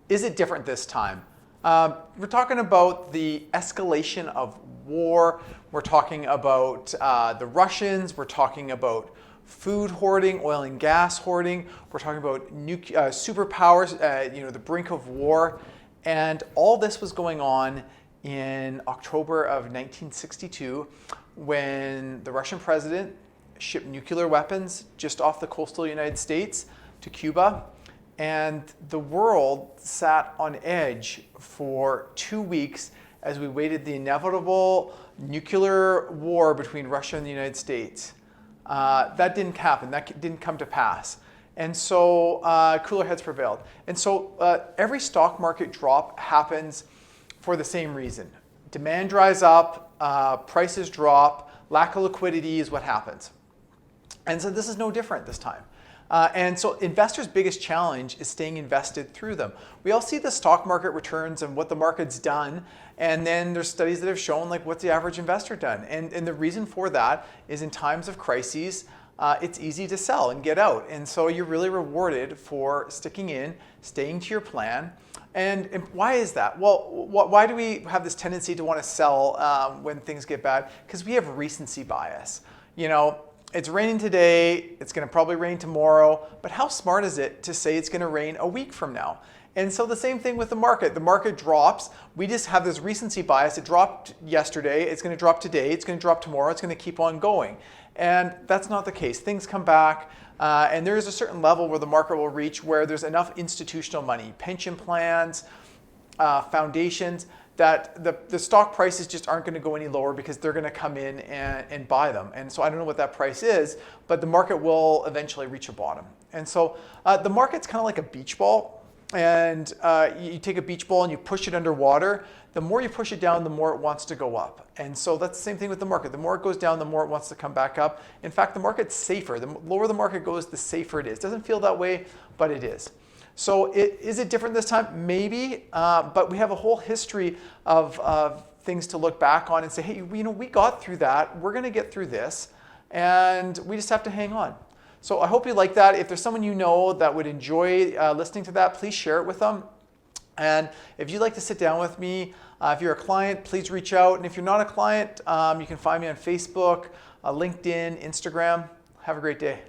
Is it different this time? We're talking about the escalation of war. We're talking about the Russians. We're talking about food hoarding, oil and gas hoarding. We're talking about superpowers, the brink of war. And all this was going on in October of 1962 when the Russian president shipped nuclear weapons just off the coastal United States to Cuba. And the world sat on edge for 2 weeks as we waited the inevitable nuclear war between Russia and the United States. That didn't happen. That didn't come to pass. And so cooler heads prevailed. And so every stock market drop happens for the same reason. Demand dries up, prices drop, lack of liquidity is what happens. And so this is no different this time. And so investors' biggest challenge is staying invested through them. We all see the stock market returns and what the market's done, and then there's studies that have shown like what's the average investor done. And the reason for that is in times of crises, it's easy to sell and get out. And so you're really rewarded for sticking in, staying to your plan. And why is that? Well, why do we have this tendency to want to sell when things get bad? Because we have recency bias. It's raining today, it's going to probably rain tomorrow, but how smart is it to say it's going to rain a week from now? And so the same thing with the market. The market drops. We just have this recency bias. It dropped yesterday, it's going to drop today, it's going to drop tomorrow, it's going to keep on going. And that's not the case. Things come back, and there is a certain level where the market will reach where there's enough institutional money, pension plans, foundations, that the stock prices just aren't going to go any lower because they're going to come in and buy them. And so I don't know what that price is, but the market will eventually reach a bottom. And so the market's kind of like a beach ball. And you take a beach ball and you push it underwater. The more you push it down, the more it wants to go up. And so that's the same thing with the market. The more it goes down, the more it wants to come back up. In fact, the market's safer. The lower the market goes, the safer it is. Doesn't feel that way, but it is. So is it different this time? Maybe, but we have a whole history of things to look back on and say, hey, we got through that. We're going to get through this, and we just have to hang on. So I hope you like that. If there's someone you know that would enjoy listening to that, please share it with them. And if you'd like to sit down with me, if you're a client, please reach out. And if you're not a client, you can find me on Facebook, LinkedIn, Instagram. Have a great day.